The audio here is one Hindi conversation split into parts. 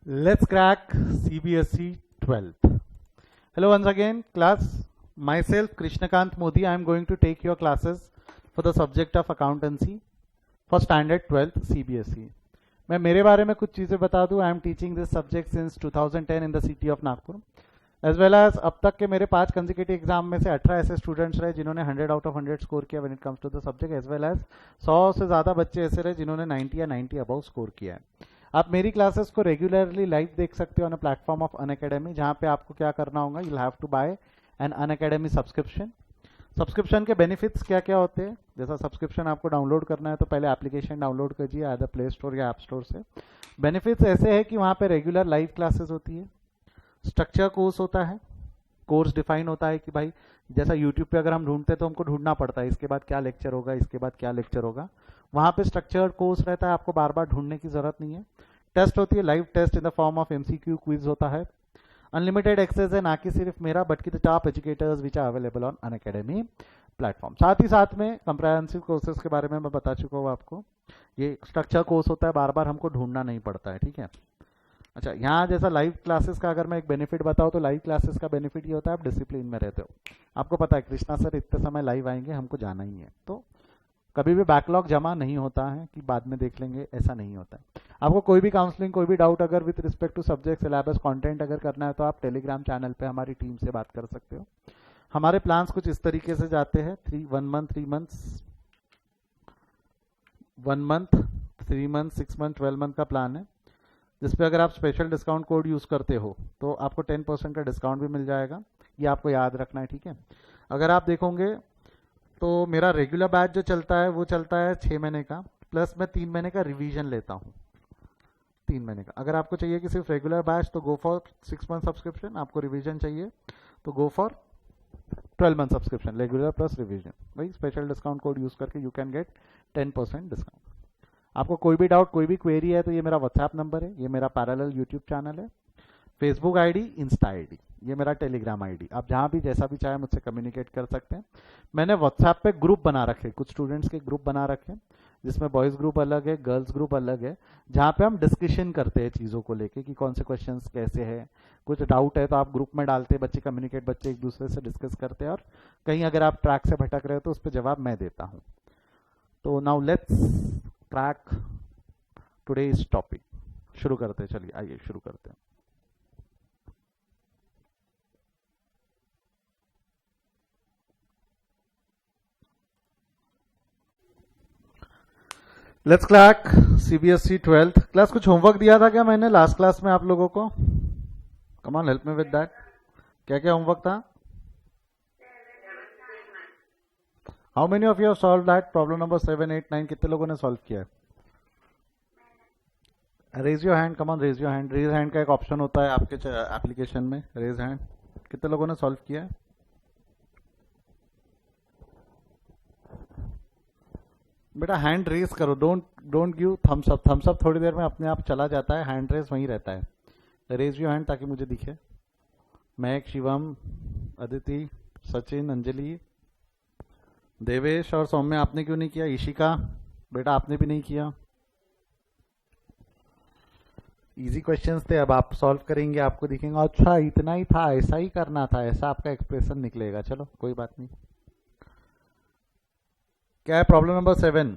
Let's crack CBSE 12th. Hello once again, class. Myself, Krishnakant Modi. I am going to take your classes for the subject of accountancy for standard 12th CBSE. मैं मेरे बारे में कुछ चीज़ें बता दूं. I am teaching this subject since 2010 in the city of Nagpur. As well as अब तक के मेरे 5 कंजिक्यूटिव एग्जाम में से 18 ऐसे स्टूडेंट्स रहे जिन्होंने 100 आउट ऑफ 100 स्कोर किया when it comes to the subject, as well as 100 से ज़्यादा बच्चे ऐसे रहे जिन्होंने 90 या 90 अबव स्कोर किया है. आप मेरी क्लासेस को रेगुलरली लाइव देख सकते हो on a platform of Unacademy, जहाँ पे आपको क्या करना होगा, you have to buy an Unacademy subscription. Subscription के बेनिफिट्स क्या क्या होते हैं? जैसा सब्सक्रिप्शन आपको डाउनलोड करना है तो पहले एप्लीकेशन डाउनलोड कीजिए आइदर प्ले स्टोर या ऐप स्टोर से. बेनिफिट्स ऐसे है कि वहाँ पे रेगुलर लाइव क्लासेस होती है, स्ट्रक्चर कोर्स होता है, कोर्स डिफाइन होता है कि भाई जैसा यूट्यूब पे अगर हम ढूंढते तो हमको ढूंढना पड़ता है इसके बाद क्या लेक्चर होगा, इसके बाद क्या लेक्चर होगा. वहाँ पे स्ट्रक्चर्ड कोर्स रहता है, आपको बार बार ढूंढने की जरूरत नहीं है. टेस्ट होती है, live test in the form of MCQ quiz होता है. अनलिमिटेड एक्सेस है, ना कि सिर्फ मेरा बट की the top educators which are available on Unacademy platform. साथ ही साथ में कंप्रहेंसिव कोर्सेज के बारे में मैं बता चुका हूँ आपको. ये स्ट्रक्चर कोर्स होता है, बार बार हमको ढूंढना नहीं पड़ता है. ठीक है. अच्छा, यहाँ जैसा लाइव क्लासेस का अगर मैं एक बेनिफिट बताऊँ तो लाइव क्लासेस का बेनिफिट ये होता है आप डिसिप्लिन में रहते हो. आपको पता है कृष्णा सर इतने समय लाइव आएंगे, हमको जाना ही है, तो कभी भी बैकलॉग जमा नहीं होता है कि बाद में देख लेंगे, ऐसा नहीं होता है. आपको कोई भी काउंसलिंग, कोई भी डाउट अगर with respect to subject, syllabus, content अगर करना है तो आप टेलीग्राम चैनल पे हमारी टीम से बात कर सकते हो. हमारे प्लान्स कुछ इस तरीके से जाते हैं. 1 मंथ 3 मंथ 6 मंथ 12 मंथ का प्लान है, जिसपे अगर आप स्पेशल डिस्काउंट कोड यूज़ करते हो तो आपको 10% का डिस्काउंट भी मिल जाएगा. ये आपको याद रखना है. ठीक है. अगर आप देखोगे तो मेरा रेगुलर बैच जो चलता है वो चलता है 6 महीने का, प्लस मैं 3 महीने का रिवीजन लेता हूँ. 3 महीने का. अगर आपको चाहिए कि सिर्फ रेगुलर बैच तो गो फॉर 6 मंथ सब्सक्रिप्शन. आपको रिवीजन चाहिए तो go for 12 month subscription, regular plus revision. वही स्पेशल डिस्काउंट कोड यूज़ करके यू कैन गेट 10% डिस्काउंट. आपको कोई भी डाउट, कोई भी क्वेरी है तो ये मेरा व्हाट्सएप नंबर है, ये मेरा पैरेलल यूट्यूब चैनल है, फेसबुक आईडी, इंस्टा आईडी, ये मेरा टेलीग्राम आईडी. आप जहाँ भी जैसा भी चाहे मुझसे कम्युनिकेट कर सकते हैं. मैंने व्हाट्सएप पे ग्रुप बना रखे, कुछ स्टूडेंट्स के ग्रुप बना रखे, जिसमें बॉयज़ ग्रुप अलग है, गर्ल्स ग्रुप अलग है, जहाँ पे हम डिस्कशन करते हैं चीज़ों को लेके कि कौन से क्वेश्चंस कैसे हैं. कुछ डाउट है तो आप ग्रुप में डालते हैं, बच्चे कम्युनिकेट, बच्चे एक दूसरे से डिस्कस करते हैं, और कहीं अगर आप ट्रैक से भटक रहे हो तो उस पर जवाब मैं देता हूँ. तो now let's track today's topic. शुरू करते हैं, चलिए आइए शुरू करते हैं. Let's crack CBSE 12th class. कुछ होमवर्क दिया था क्या मैंने लास्ट क्लास में आप लोगों को? Come on help me with that. क्या क्या होमवर्क था? How many of you have solve that? Problem number 7, 8, 9 कितने लोगों ने सॉल्व किया है? Raise your hand. Come on, raise your hand. Raise hand का एक ऑप्शन होता है आपके एप्लीकेशन में, रेज हैंड. कितने लोगों ने सॉल्व किया है? बेटा हैंड रेज करो, don't don't give thumbs up. Thumbs up थोड़ी देर में अपने आप चला जाता है, हैंड रेज वहीं रहता है. रेज योर हैंड ताकि मुझे दिखे. महक, शिवम, अदिति, सचिन, अंजलि, देवेश और सौम्य. आपने क्यों नहीं किया? ईशिका बेटा आपने भी नहीं किया. इजी क्वेश्चंस थे, अब आप सॉल्व करेंगे, आपको दिखेंगे अच्छा इतना ही था, ऐसा ही करना था, ऐसा आपका एक्सप्रेशन निकलेगा. चलो कोई बात नहीं. क्या है प्रॉब्लम नंबर 7?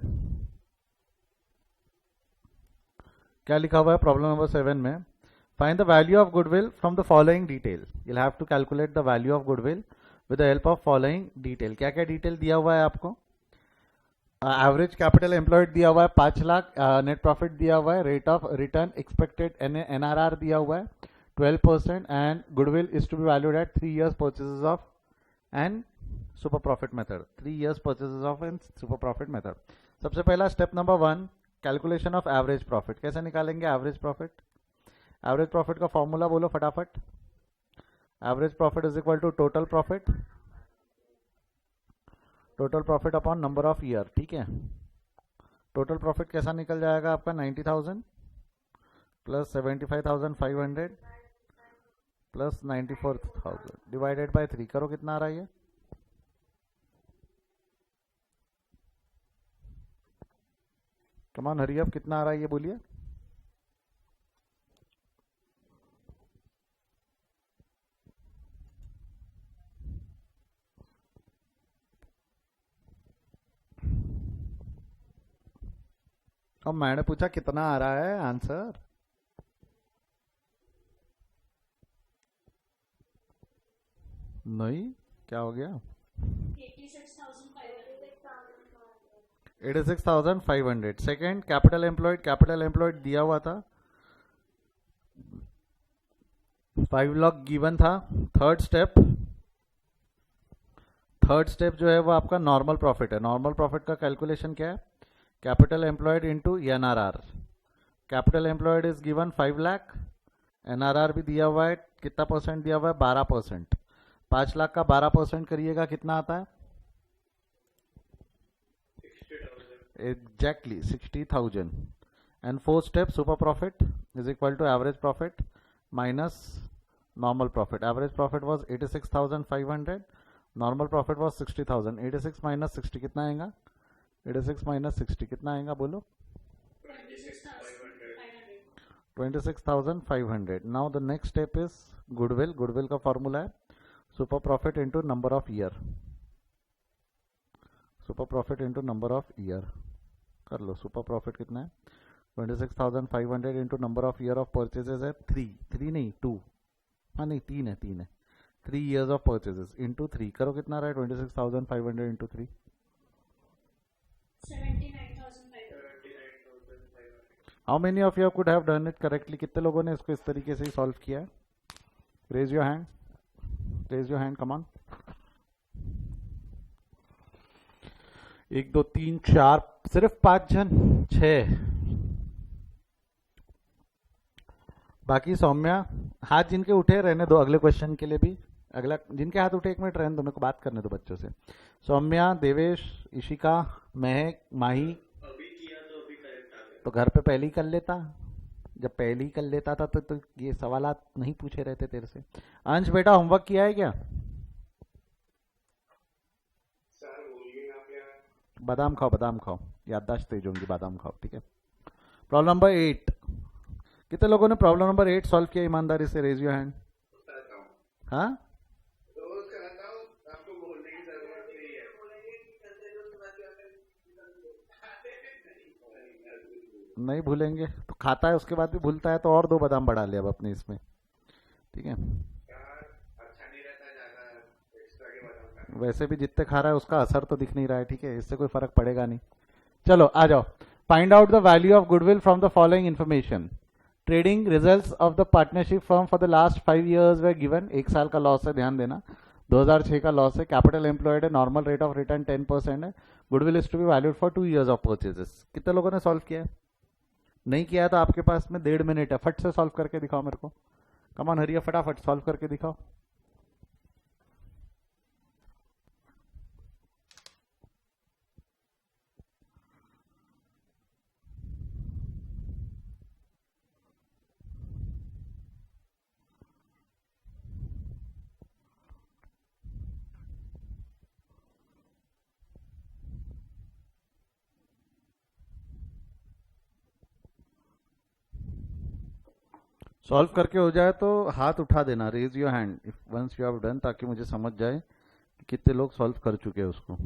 क्या लिखा हुआ है प्रॉब्लम नंबर 7 में? Find the value of goodwill from the following detail. You have to calculate the value of goodwill with the help of following detail. क्या क्या डिटेल दिया हुआ है आपको? एवरेज कैपिटल एम्प्लॉयड दिया हुआ है 5 लाख. नेट प्रॉफिट दिया हुआ है. Rate of return expected NRR दिया हुआ है 12%. And goodwill is to be valued at 3 years purchases of and super profit method. 3 years purchases of and super profit method. सबसे पहला step number 1, calculation of average profit. कैसे निकालेंगे एवरेज प्रॉफिट? एवरेज प्रॉफिट का फॉर्मूला बोलो फटाफट. Average profit is equal to total profit, total profit upon number of year. ठीक है. टोटल प्रॉफिट कैसा निकल जाएगा आपका? 90,000 प्लस 75,500 प्लस 94,000 डिवाइडेड बाय 3. करो कितना आ रहा है ये? कमान हरी, अब कितना आ रहा है ये बोलिए. अब मैंने पूछा कितना आ रहा है आंसर। नहीं, क्या हो गया? 86,500। सेकेंड, कैपिटल एम्प्लॉयड दिया हुआ था, 5 लाख गिवन था। थर्ड स्टेप जो है वो आपका नॉर्मल प्रॉफिट है। नॉर्मल प्रॉफिट का कैलकुलेशन क्या है? Capital employed into NRR. Capital employed is given 5 lakh, NRR भी दिया हुआ है, कितना परसेंट दिया हुआ है? 12%। 5 लाख का 12% करिएगा, कितना आता है? Exactly 60,000। And fourth step, super profit is equal to average profit minus normal profit. Average profit was 86,500, normal profit was 60,000। 86 minus 60 कितना आएगा? 86 माइनस 60 कितना आएगा बोलो? 26,500। Now the next step is goodwill. Goodwill का फॉर्मूला है super profit into number of year. Super profit into number of year कर लो। सुपर प्रॉफिट कितना है? 26,500 into number of year of purchases है 3 नहीं 2, हाँ नहीं 3 है 3 years of purchases into 3 करो, कितना रहा है? 26,500 into 3, 79,500। How many of you could have done it correctly? कितने लोगों ने इसको इस तरीके से ही सॉल्व किया है? Raise your hand. Raise your hand. Come on. 1 2 3 4, सिर्फ 5 जन, 6। बाकी सौम्या, हाथ जिनके उठे रहने दो अगले क्वेश्चन के लिए भी। अगला जिनके हाथ उठे 1 मिनट रहने दो, मेरे को बात करने दो बच्चों से। सौम्या, देवेश, इशिका, महक, माही। अभी किया तो अभी करेक्ट आ गया। तो घर पे पहले ही कर लेता। जब पहले ही कर लेता था तो ये सवालात नहीं पूछे रहते तेरे से। अंश बेटा, होमवर्क किया है क्या? सर भूल गए आप यार। बादाम खाओ, याददाश्त तेज होंगी, बादाम खाओ, ठीक है। प्रॉब्लम नंबर 8, कितने लोगों ने प्रॉब्लम नंबर 8 सॉल्व किया ईमानदारी से? Raise your hand. हाँ, रोज कराता हूँ, आपको बोलने की जरूरत नहीं है। नहीं भूलेंगे तो खाता है, उसके बाद भी भूलता है, तो और 2 बादाम बढ़ा ले अब अपने इसमें, ठीक है। यार अच्छा नहीं रहता ज्यादा एक्स्ट्रा के बादाम खाना। वैसे भी जितने खा रहा है उसका असर तो दिख नहीं रहा है, ठीक है, इससे कोई फर्क पड़ेगा नहीं। चलो आ जाओ। Find out the value of goodwill from the following information. Trading results of the partnership firm for the last 5 years way given. 1 साल का लॉस है, ध्यान देना। 2006 का लॉस है। कैपिटल एम्प्लॉयड है, नॉर्मल रेट ऑफ रिटर्न 10% है। Goodwill is to be valued for 2 years of purchases. कितने लोगों ने सॉल्व किया है? नहीं किया है तो आपके पास में 1.5 मिनट है, फट से सॉल्व करके दिखाओ मेरे को। कमान हरिया, फटाफट सॉल्व करके दिखाओ। सॉल्व करके हो जाए तो हाथ उठा देना, raise your hand if once you have done, ताकि मुझे समझ जाए कि कितने लोग सॉल्व कर चुके हैं उसको।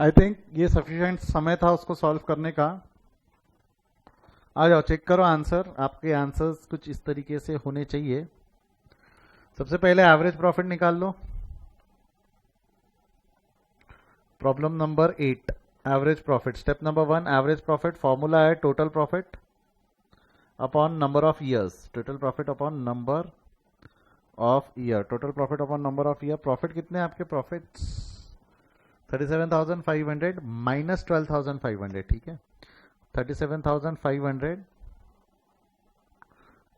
आई थिंक ये सफिशिएंट समय था उसको सॉल्व करने का। आ जाओ चेक करो आंसर, आपके आंसर्स कुछ इस तरीके से होने चाहिए। सबसे पहले एवरेज प्रॉफिट निकाल लो। Problem number 8, average profit. Step number 1, average profit formula है total profit upon number of years. Total profit upon number of year, total profit upon number of year. Profit कितने हैं आपके? प्रॉफिट्स 37,500 माइनस 12,500, ठीक है। 37,500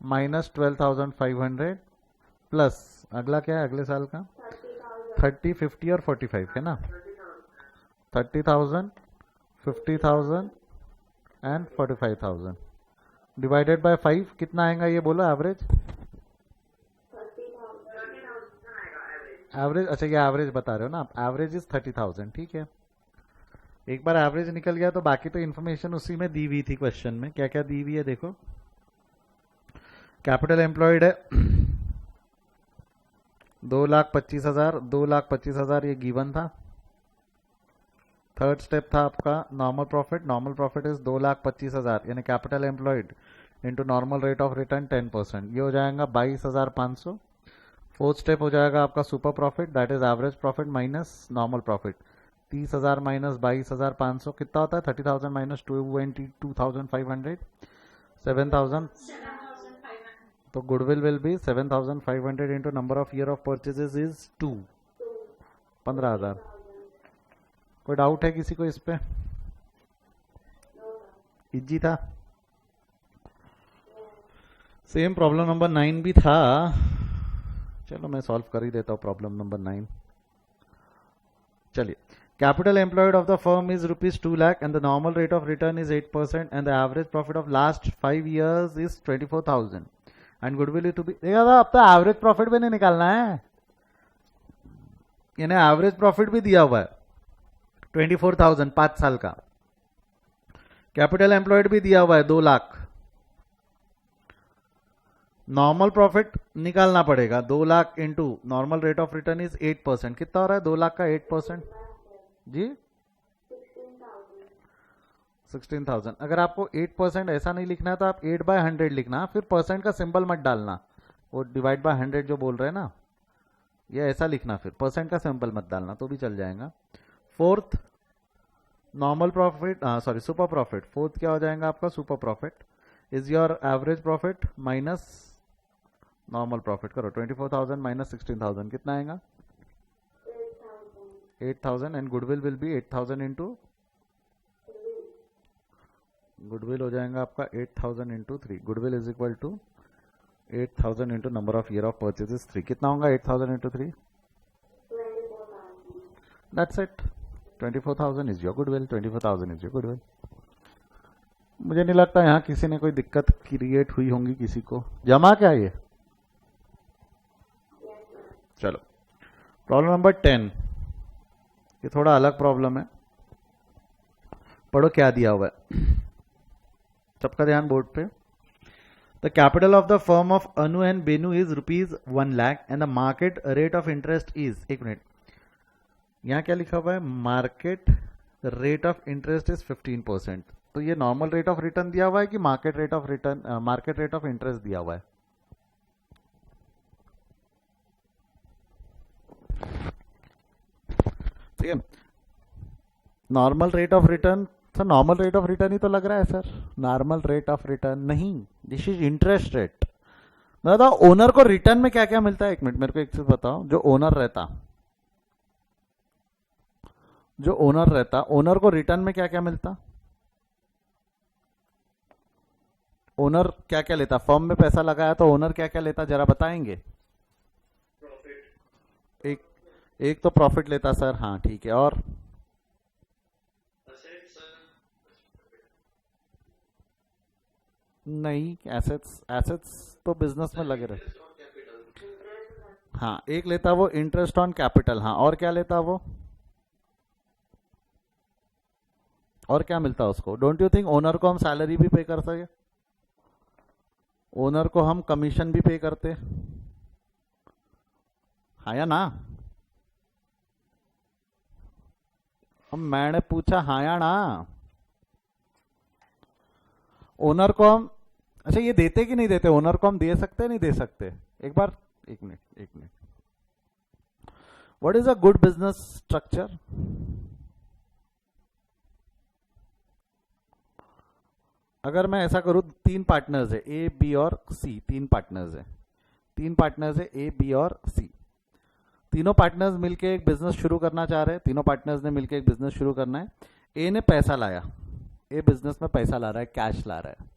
माइनस 12,500 प्लस अगला क्या है अगले साल का? 30, 50 और 45 है ना। 30,000, 50,000 एंड 45,000 डिवाइडेड बाय 5 कितना आएगा ये बोलो एवरेज? एवरेज, अच्छा ये एवरेज बता रहे हो ना आप, एवरेज इज 30,000, ठीक है। एक बार एवरेज निकल गया तो बाकी तो इन्फॉर्मेशन उसी में दी हुई थी क्वेश्चन में। क्या क्या दी हुई है देखो। कैपिटल एम्प्लॉयड है 2,25,000, 2,25,000 ये गिवन था। थर्ड स्टेप था आपका normal profit. Normal profit is 2,25,000 यानी capital employed into normal rate of return 10%, ये हो जाएगा 22,500। फोर्थ स्टेप हो जाएगा आपका super profit, that is average profit minus normal profit. 30,000 minus 22,500 कितना होता है? 30,000 माइनस 22,500, 7,000। तो goodwill will B 7,500 into number of year of purchases is 2, 15,000। कोई डाउट है किसी को इस पे? इजी था। सेम प्रॉब्लम नंबर 9 भी था। चलो मैं सॉल्व कर ही देता हूँ प्रॉब्लम नंबर 9। चलिए, capital employed of the firm is rupees 2 lakh and the normal rate of return is 8% and the average profit of last 5 years is 24,000 and goodwill is to be. देखा था, अब तो एवरेज प्रॉफिट भी नहीं निकालना है, यानी एवरेज प्रॉफिट भी दिया हुआ है 24,000 5 साल का। कैपिटल एम्प्लॉयड भी दिया हुआ है 2 लाख। नॉर्मल प्रॉफिट निकालना पड़ेगा 2 lakh into normal rate of return is 8%। कितना हो रहा है 2 लाख का 8%? जी 16,000। अगर आपको 8% ऐसा नहीं लिखना है तो आप 8/100 लिखना, फिर परसेंट का सिंबल मत डालना। वो डिवाइड बाय 100 जो बोल रहे हैं ना, ये ऐसा लिखना, फिर परसेंट का सिंबल मत डालना तो भी चल जाएगा। Fourth normal profit, sorry super profit. Fourth क्या हो जाएगा आपका? Super profit is your average profit minus normal profit. करो 24,000 माइनस 16,000 कितना आएगा? 8,000 and goodwill will be 8,000 into, goodwill हो जाएगा आपका 8,000 into 3। Goodwill is equal to 8,000 into number of year of purchases 3। कितना होगा 8,000 into 3? That's it. 24,000 is your goodwill. 24,000 is your goodwill. मुझे नहीं लगता यहाँ किसी ने कोई दिक्कत क्रिएट हुई होंगी किसी को। जमा क्या ये? चलो प्रॉब्लम नंबर 10, ये थोड़ा अलग प्रॉब्लम है, पढ़ो क्या दिया हुआ है। सबका ध्यान बोर्ड पे। The capital of the firm of Anu and Benu is rupees 1 lakh and the market rate of interest is, एक मिनट, यहाँ क्या लिखा हुआ है? Market rate of interest is 15%। तो ये नॉर्मल रेट ऑफ रिटर्न दिया हुआ है कि market rate of return, market rate of interest दिया हुआ है? ठीक है, normal rate of return. Sir normal rate of return ही तो लग रहा है sir. Normal rate of return नहीं, दिस इज इंटरेस्ट रेट। मैं बताओ ओनर को रिटर्न में क्या क्या मिलता है? एक मिनट मेरे को एक चीज बताओ। जो ओनर रहता, जो ओनर रहता, ओनर को रिटर्न में क्या क्या मिलता? ओनर क्या क्या लेता? फर्म में पैसा लगाया तो ओनर क्या क्या लेता जरा बताएंगे? प्रॉफिट, एक एक तो प्रॉफिट लेता सर, हाँ ठीक है, और असेट्स, नहीं, एसेट्स, एसेट्स तो बिजनेस में लगे रहे। इंटरेस्ट ऑन कैपिटल, हाँ एक लेता वो इंटरेस्ट ऑन कैपिटल, हाँ, और क्या लेता वो? और क्या मिलता उसको? डोंट यू थिंक ओनर को हम सैलरी भी पे कर सके? ओनर को हम कमीशन भी पे करते, हाँ या ना? अब मैंने पूछा हाँ या ना। ओनर को हम, अच्छा ये देते कि नहीं देते, ओनर को हम दे सकते नहीं दे सकते? एक बार, एक minute. What is a good business structure? अगर मैं ऐसा करूं, 3 पार्टनर्स है, ए बी और सी, 3 पार्टनर्स है, 3 पार्टनर्स है ए बी और सी। तीनों पार्टनर्स मिलके एक बिजनेस शुरू करना चाह रहे हैं, तीनों पार्टनर्स ने मिलके एक बिजनेस शुरू करना है। ए ने पैसा लाया, ए बिजनेस में पैसा ला रहा है, कैश ला रहा है।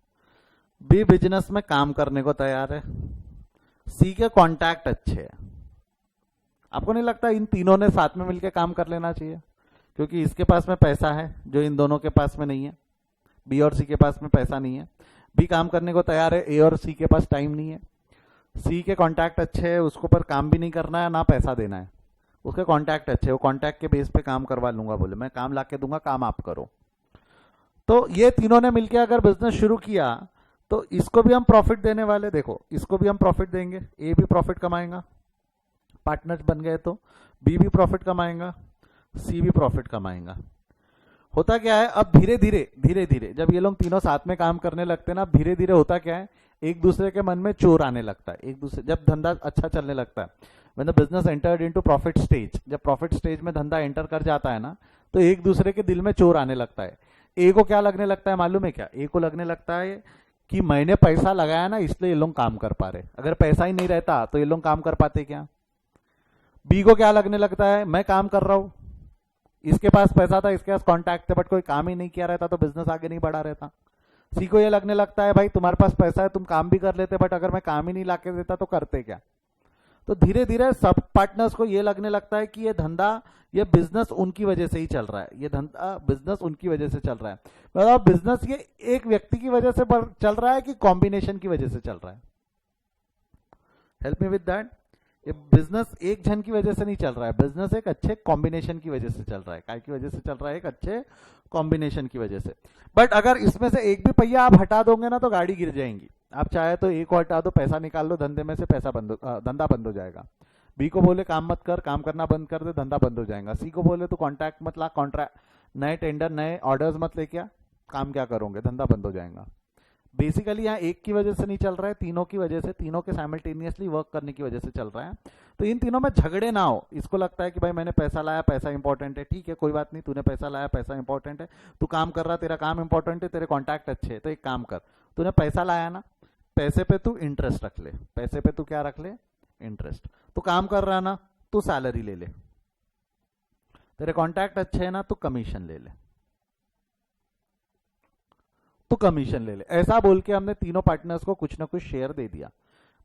बी बिजनेस में काम करने को तैयार है। सी के कॉन्टैक्ट अच्छे हैं। आपको नहीं लगता इन तीनों ने साथ में मिलकर काम कर लेना चाहिए? क्योंकि इसके पास में पैसा है जो इन दोनों के पास में नहीं है, बी और सी के पास में पैसा नहीं है। बी काम करने को तैयार है, ए और सी के पास टाइम नहीं है। सी के कॉन्टैक्ट अच्छे है, उसको पर काम भी नहीं करना है ना पैसा देना है, उसके कॉन्टैक्ट अच्छे, वो कॉन्टैक्ट के बेस पे काम करवा लूंगा, बोले मैं काम ला के दूंगा, काम आप करो। तो ये तीनों ने मिलकर अगर बिजनेस शुरू किया तो इसको भी हम प्रॉफिट देने वाले, देखो इसको भी हम प्रॉफिट देंगे, ए भी प्रॉफिट कमाएगा, पार्टनर्स बन गए तो बी भी प्रॉफिट कमाएगा, सी भी प्रॉफिट कमाएगा। होता क्या है, अब धीरे धीरे जब ये लोग तीनों साथ में काम करने लगते हैं ना, अब धीरे धीरे होता क्या है, एक दूसरे के मन में चोर आने लगता है। एक दूसरे, जब धंधा अच्छा चलने लगता है, when the business entered into profit stage, जब प्रॉफिट स्टेज में धंधा एंटर कर जाता है ना, तो एक दूसरे के दिल में चोर आने लगता है। ए को क्या लगने लगता है मालूम है क्या? ए को लगने लगता है कि मैंने पैसा लगाया ना, इसलिए ये लोग काम कर पा रहे, अगर पैसा ही नहीं रहता तो ये लोग काम कर पाते क्या? बी को क्या लगने लगता है, मैं काम कर रहा हूं, इसके पास पैसा था, इसके पास कॉन्टैक्ट थे, बट कोई काम ही नहीं किया रहता तो बिजनेस आगे नहीं बढ़ा रहता। सी को ये लगने लगता है भाई तुम्हारे पास पैसा है, तुम काम भी कर लेते, बट अगर मैं काम ही नहीं लाके देता तो करते क्या? तो धीरे धीरे सब पार्टनर्स को ये लगने लगता है कि ये धंधा, ये बिजनेस उनकी वजह से ही चल रहा है, ये धंधा बिजनेस उनकी वजह से चल रहा है। मतलब बिजनेस ये एक व्यक्ति की वजह से चल रहा है कि कॉम्बिनेशन की वजह से चल रहा है? Help me with that. ये बिजनेस एक जन की वजह से नहीं चल रहा है, बिजनेस एक अच्छे कॉम्बिनेशन की वजह से चल रहा है। काय की वजह से चल रहा है? एक अच्छे कॉम्बिनेशन की वजह से। बट अगर इसमें से एक भी पहिया आप हटा दोगे ना तो गाड़ी गिर जाएंगी। आप चाहे तो एक को हटा दो, पैसा निकाल लो धंधे में से, पैसा बंद, धंधा बंद हो जाएगा। बी को बोले काम मत कर, काम करना बंद कर दे, धंधा बंद हो जाएगा। सी को बोले तो कॉन्ट्रैक्ट मत ला, कॉन्ट्रैक्ट नए टेंडर नए ऑर्डर्स मत लेके आ, काम क्या करोगे, धंधा बंद हो जाएगा। बेसिकली यहाँ एक की वजह से नहीं चल रहा है, तीनों की वजह से, तीनों के साइमल्टेनियसली वर्क करने की वजह से चल रहा है। तो इन तीनों में झगड़े ना हो। इसको लगता है कि भाई मैंने पैसा लाया, पैसा इंपॉर्टेंट है, ठीक है कोई बात नहीं, तूने पैसा लाया, पैसा इंपॉर्टेंट है, तू काम कर रहा, तेरा काम इंपॉर्टेंट है, तेरे कॉन्टैक्ट अच्छे है, तो एक काम कर, तूने पैसा लाया ना, पैसे पे तू इंटरेस्ट रख ले, पैसे पे तू क्या रख ले, इंटरेस्ट। तू काम कर रहा ना, तू सैलरी ले ले, तेरे कॉन्टैक्ट अच्छे है ना, तू कमीशन ले ले, तो कमीशन ले ले। ऐसा बोल के हमने तीनों पार्टनर्स को कुछ ना कुछ शेयर दे दिया।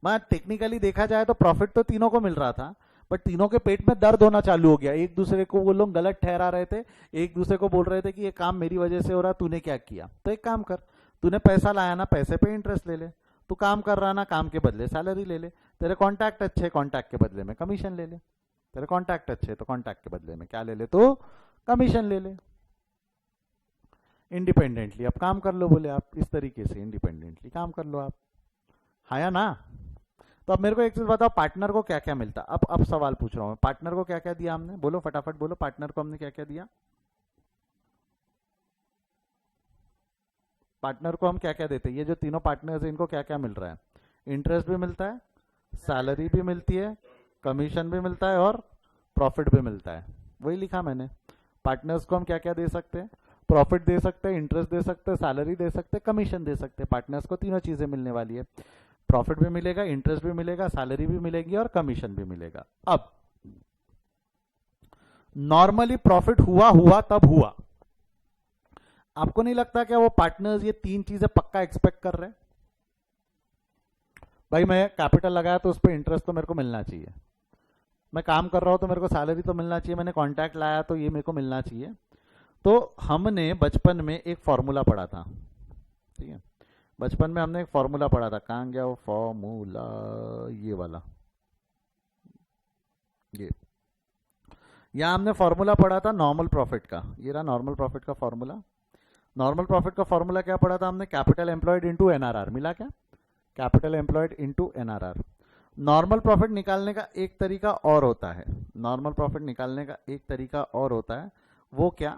मैं टेक्निकली देखा जाए तो प्रॉफिट तो तीनों को मिल रहा था, बट तीनों के पेट में दर्द होना चालू हो गया। एक दूसरे को वो लोग गलत ठहरा रहे थे, एक दूसरे को बोल रहे थे कि ये काम मेरी वजह से हो रहा, तूने क्या किया। तो एक काम कर, तूने पैसा लाया ना, पैसे पे इंटरेस्ट ले ले, तू काम कर रहा ना, काम के बदले सैलरी ले ले, तेरे कॉन्टैक्ट अच्छे, कॉन्टैक्ट के बदले में कमीशन ले ले, तेरे कॉन्टैक्ट अच्छे तो कॉन्टैक्ट के बदले में क्या ले ले, तो कमीशन ले ले। इंडिपेंडेंटली अब काम कर लो, बोले आप इस तरीके से इंडिपेंडेंटली काम कर लो आप, हाँ या ना। तो अब मेरे को एक चीज बताओ, पार्टनर को क्या क्या मिलता? अब सवाल पूछ रहा हूं, पार्टनर को क्या क्या दिया हमने, बोलो फटाफट बोलो, पार्टनर को हमने क्या क्या दिया? पार्टनर को हम क्या क्या देते हैं? ये जो तीनों पार्टनर्स हैं इनको क्या क्या मिल रहा है? इंटरेस्ट भी मिलता है, सैलरी भी मिलती है, कमीशन भी मिलता है और प्रॉफिट भी मिलता है। वही लिखा मैंने, पार्टनर्स को हम क्या क्या दे सकते हैं? प्रॉफिट दे सकते हैं, इंटरेस्ट दे सकते हैं, सैलरी दे सकते हैं, कमीशन दे सकते हैं। पार्टनर्स को तीनों चीजें मिलने वाली है, प्रॉफिट भी मिलेगा, इंटरेस्ट भी मिलेगा, सैलरी भी मिलेगी और कमीशन भी मिलेगा। अब नॉर्मली प्रॉफिट हुआ तब हुआ, आपको नहीं लगता क्या वो पार्टनर्स ये 3 चीजें पक्का एक्सपेक्ट कर रहे हैं? भाई मैं कैपिटल लगाया तो उस पर इंटरेस्ट तो मेरे को मिलना चाहिए, मैं काम कर रहा हूं तो मेरे को सैलरी तो मिलना चाहिए, मैंने कॉन्ट्रैक्ट लाया तो ये मेरे को मिलना चाहिए। तो हमने बचपन में एक फॉर्मूला पढ़ा था, ठीक है, बचपन में हमने एक फॉर्मूला पढ़ा था, कहाँ गया वो फॉर्मूला, ये वाला, ये यहाँ हमने फॉर्मूला पढ़ा था नॉर्मल प्रॉफिट का, ये रहा नॉर्मल प्रॉफिट का फॉर्मूला। नॉर्मल प्रॉफिट का फॉर्मूला क्या पढ़ा था हमने? कैपिटल एम्प्लॉयड इनटू एनआरआर, मिला क्या? Capital employed into NRR. Normal profit निकालने का एक तरीका और होता है, नॉर्मल प्रॉफिट निकालने का एक तरीका और होता है, वो क्या,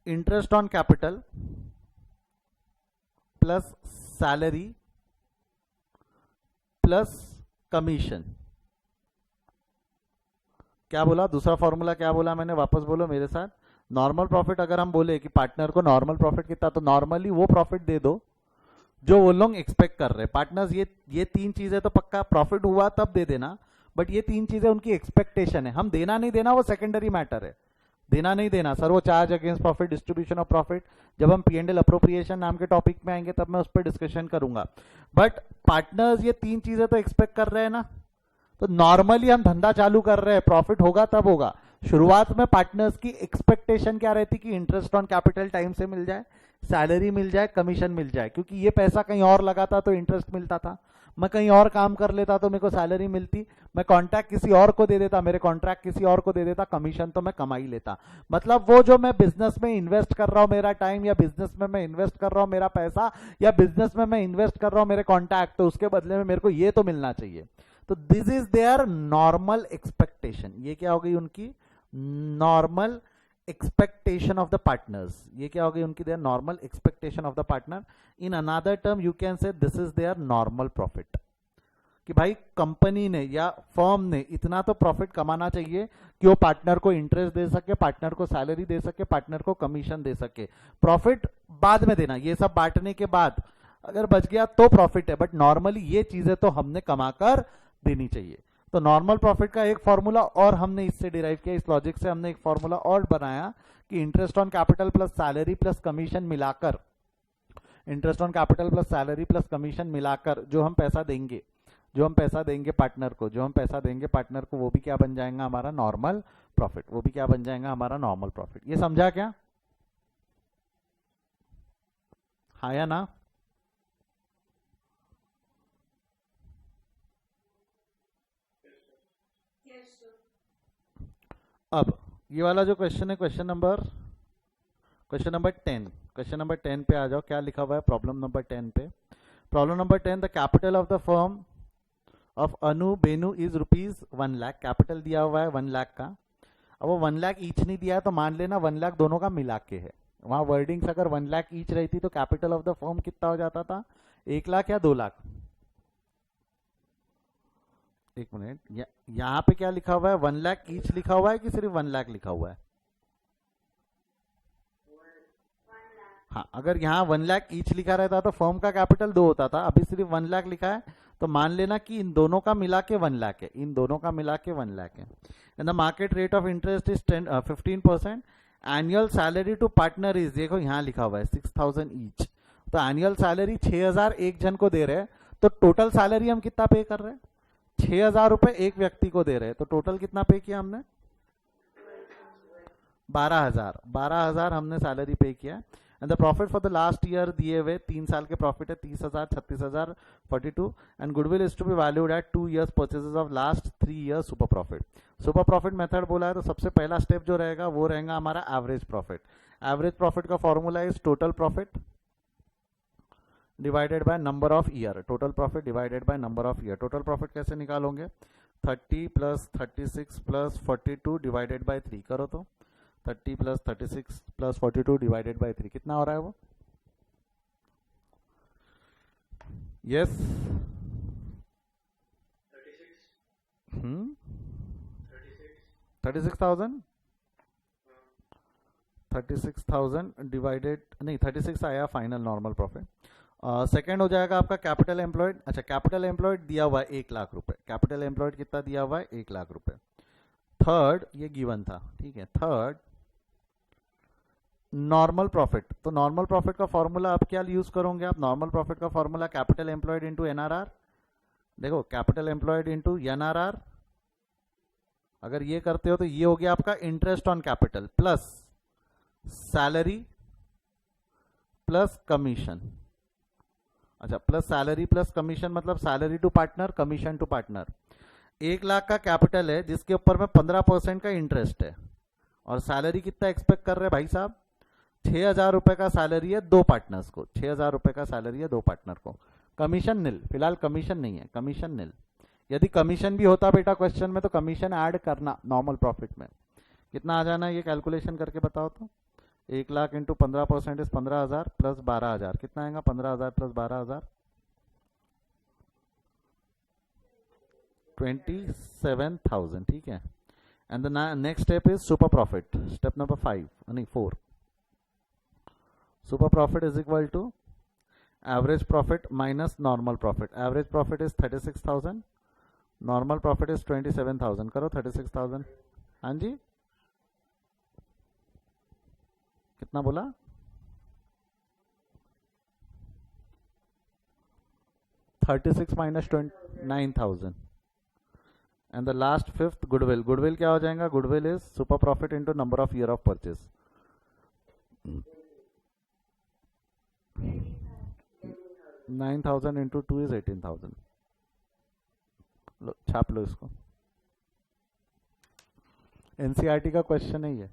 interest on capital plus salary plus commission. क्या बोला, दूसरा फॉर्मूला क्या बोला मैंने, वापस बोलो मेरे साथ। नॉर्मल प्रॉफिट अगर हम बोले कि पार्टनर को नॉर्मल प्रॉफिट कितना, तो नॉर्मली वो प्रॉफिट दे दो जो वो लोग एक्सपेक्ट कर रहे हैं। पार्टनर्स ये तीन चीजें तो पक्का, प्रॉफिट हुआ तब दे देना, बट ये तीन चीजें उनकी एक्सपेक्टेशन है। हम देना नहीं देना वो सेकेंडरी मैटर है, देना नहीं देना सर वो charge against profit, distribution of profit, जब हम P&L अप्रोप्रिएशन नाम के टॉपिक में आएंगे तब मैं उस पर डिस्कशन करूंगा। बट पार्टनर्स ये तीन चीजें तो एक्सपेक्ट कर रहे हैं ना, तो नॉर्मली हम धंधा चालू कर रहे हैं, प्रॉफिट होगा तब होगा। शुरुआत में पार्टनर्स की एक्सपेक्टेशन क्या रहती कि इंटरेस्ट ऑन कैपिटल टाइम से मिल जाए, सैलरी मिल जाए, कमीशन मिल जाए, क्योंकि ये पैसा कहीं और लगाता तो इंटरेस्ट मिलता था, मैं कहीं और काम कर लेता तो मेरे को सैलरी मिलती, मैं कॉन्ट्रैक्ट किसी और को दे देता, मेरे कॉन्ट्रैक्ट किसी और को दे देता, कमीशन तो मैं कमा ही लेता। मतलब वो जो मैं बिजनेस में इन्वेस्ट कर रहा हूं मेरा टाइम, या बिजनेस में मैं इन्वेस्ट कर रहा हूं मेरा पैसा, या बिजनेस में मैं इन्वेस्ट कर रहा हूं मेरे कॉन्ट्रैक्ट, तो उसके बदले में मेरे को ये तो मिलना चाहिए। तो this is there normal expectation. ये क्या हो गई उनकी normal expectation of the partners, ये क्या हो गई उनकी there normal expectation of the partner. In another term you can say this is there normal profit, कि भाई कंपनी ने या फर्म ने इतना तो प्रॉफिट कमाना चाहिए कि वो पार्टनर को इंटरेस्ट दे सके, पार्टनर को सैलरी दे सके, पार्टनर को कमीशन दे सके। प्रॉफिट बाद में देना, ये सब बांटने के बाद अगर बच गया तो प्रॉफिट है, बट नॉर्मली ये चीजें तो हमने कमाकर देनी चाहिए। तो नॉर्मल प्रॉफिट का एक फॉर्मूला और हमने इससे डिराइव किया, इस लॉजिक से हमने एक फॉर्मूला और बनाया कि interest on capital plus salary plus commission मिलाकर, interest on capital plus salary plus commission मिलाकर जो हम पैसा देंगे, जो हम पैसा देंगे पार्टनर को, जो हम पैसा देंगे पार्टनर को, वो भी क्या बन जाएगा हमारा नॉर्मल प्रॉफिट, वो भी क्या बन जाएगा हमारा नॉर्मल प्रॉफिट। ये समझा क्या, हाँ या ना? अब ये वाला जो क्वेश्चन है, क्वेश्चन नंबर 10, क्वेश्चन नंबर 10 पे आ जाओ। क्या लिखा हुआ है प्रॉब्लम नंबर 10 पे? Problem number 10, the capital of the firm of Anu Benu is ₹1 lakh. Capital दिया हुआ है 1 लाख का। अब वो 1 लाख ईच नहीं दिया है, तो मान लेना 1 लाख दोनों का मिला के है। वहां वर्डिंग्स अगर 1 लाख ईच रहती तो कैपिटल ऑफ द फर्म कितना हो जाता था, 1 लाख या 2 लाख? एक मिनट, यहाँ पे क्या लिखा हुआ है, 1 लाख ईच लिखा हुआ है कि सिर्फ 1 लाख लिखा हुआ है? हाँ, अगर यहाँ 1 लाख ईच लिखा रहता तो फर्म का कैपिटल 2 होता था, अभी सिर्फ 1 लाख लिखा है, तो मान लेना कि इन दोनों का मिला के 1 लाख है, इन दोनों का मिला के 1 लाख है। And the market rate of interest is 15%। Annual salary to partner is, देखो यहाँ लिखा हुआ है 6,000 ईच, तो एनुअल सैलरी 6,000 एक जन को दे रहे हैं, तो टोटल सैलरी हम कितना पे कर रहे हैं, 6,000 रुपए एक व्यक्ति को दे रहे हैं, तो टोटल कितना पे किया हमने, 12,000 हमने सैलरी पे किया। And the profit for the last year दिए हुए 3 साल के प्रॉफिट है 30,000, 36,000, 42। And goodwill is to be valued at 2 years purchases of last 3 years super profit. Super profit method बोला है, तो सबसे पहला स्टेप जो रहेगा वो रहेगा हमारा एवरेज प्रॉफिट। एवरेज प्रॉफिट का formula is total profit divided by number of year, total profit divided by number of year. Total profit कैसे निकालोगे, 30 प्लस 36 प्लस 42 डिवाइडेड बाय 3 करो, तो 30 प्लस 36 प्लस 42 डिवाइडेड बाय 3 कितना हो रहा है वो? यस, 36,000 डिवाइडेड नहीं, 36 आया फाइनल नॉर्मल प्रॉफिट। सेकेंड हो जाएगा आपका कैपिटल एम्प्लॉयड। अच्छा, कैपिटल एम्प्लॉयड दिया हुआ है 1 लाख रुपए, कैपिटल एम्प्लॉयड कितना दिया हुआ है, 1 लाख रुपए। थर्ड, ये गिवन था, ठीक है। थर्ड नॉर्मल प्रॉफिट, तो नॉर्मल प्रॉफिट का फॉर्मूला आप क्या यूज करोगे, आप नॉर्मल प्रॉफिट का formula capital employed into NRR. देखो कैपिटल एम्प्लॉयड इंटू एनआरआर, अगर ये करते हो तो ये हो गया आपका interest on capital plus salary plus commission. अच्छा, प्लस सैलरी प्लस कमीशन मतलब salary to partner, commission to partner. 1 lakh का कैपिटल है जिसके ऊपर में 15% का इंटरेस्ट है, और सैलरी कितना एक्सपेक्ट कर रहे हैं भाई साहब, 6,000 रुपए का सैलरी है 2 पार्टनर्स को, 6,000 रुपए का सैलरी है 2 पार्टनर को। कमीशन निल, फिलहाल कमीशन नहीं है, कमीशन निल। यदि कमीशन भी होता बेटा क्वेश्चन में तो कमीशन ऐड करना नॉर्मल प्रॉफिट में, कितना आ जाना है ये कैलकुलेशन करके बताओ तो। 1,00,000 इंटू 15% इज 15,000 प्लस 12,000, कितना आएगा 15,000 प्लस 12,000? 27,000, ठीक है। And the next step is super profit, step number 5 नहीं 4। Super profit is equal to average profit minus normal profit. Average profit is 36,000, normal profit is 27,000। करो 36,000, हाँ जी कितना बोला? 36 minus 29,000। And the last fifth goodwill. Goodwill क्या हो जाएगा? Goodwill is super profit into number of year of purchase. 9,000 into 2 is 18,000। लो छाप लो इसको, एनसीईआरटी का क्वेश्चन है ये।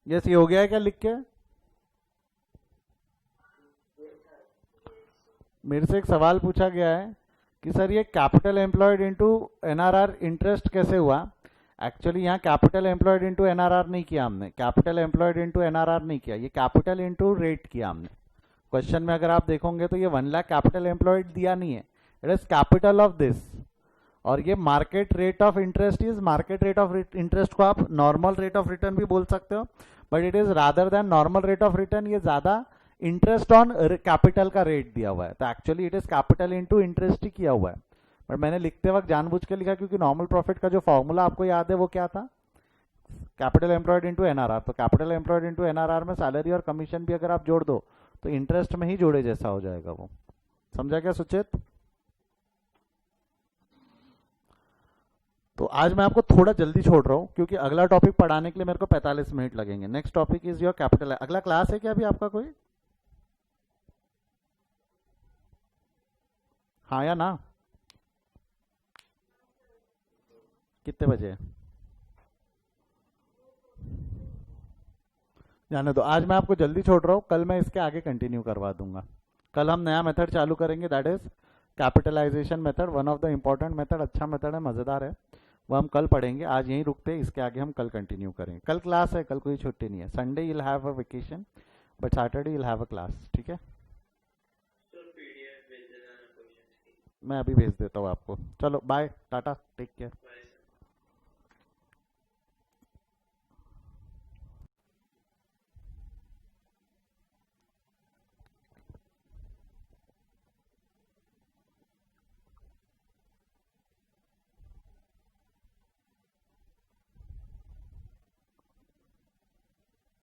यस ये हो गया है क्या लिख के? मेरे से एक सवाल पूछा गया है कि सर ये capital employed into NRR interest कैसे हुआ? एक्चुअली यहाँ कैपिटल एम्प्लॉयड इनटू एनआरआर नहीं किया हमने, कैपिटल एम्प्लॉयड इनटू एनआरआर नहीं किया, ये कैपिटल इनटू रेट किया हमने। क्वेश्चन में अगर आप देखोगे तो ये 1,00,000 कैपिटल एम्प्लॉयड दिया नहीं है, it is capital of this. और ये market rate of interest is, market rate of interest को आप नॉर्मल रेट ऑफ रिटर्न भी बोल सकते हो, but it is rather than normal rate of return, ये ज्यादा इंटरेस्ट ऑन कैपिटल का रेट दिया हुआ है, तो actually it is capital into interest ही किया हुआ है, बट मैंने लिखते वक्त जानबूझ के लिखा क्योंकि नॉर्मल प्रॉफिट का जो फॉर्मूला आपको याद है वो क्या था, कैपिटल एम्प्लॉयड इंटू एनआरआर। तो कैपिटल एम्प्लॉयड इंटू एनआरआर में सैलरी और कमीशन भी अगर आप जोड़ दो तो इंटरेस्ट में ही जोड़े जैसा हो जाएगा वो। समझा क्या सुचित? तो आज मैं आपको थोड़ा जल्दी छोड़ रहा हूं क्योंकि अगला टॉपिक पढ़ाने के लिए मेरे को 45 मिनट लगेंगे। Next topic is your capital. अगला क्लास है क्या अभी आपका कोई? हाँ या ना? कितने बजे? जाने दो, आज मैं आपको जल्दी छोड़ रहा हूँ, कल मैं इसके आगे कंटिन्यू करवा दूंगा। कल हम नया मेथड चालू करेंगे, that is capitalization method, one of the important method, अच्छा मेथड है, मजेदार है, वो हम कल पढ़ेंगे। आज यहीं रुकते हैं, इसके आगे हम कल कंटिन्यू करेंगे। कल क्लास है, कल कोई छुट्टी नहीं है। Sunday you will have a vacation but Saturday you will have a class, ठीक है? सर पीडीएफ भेज देना क्वेश्चन की। मैं अभी भेज देता हूँ आपको। चलो बाय, टाटा, टेक केयर।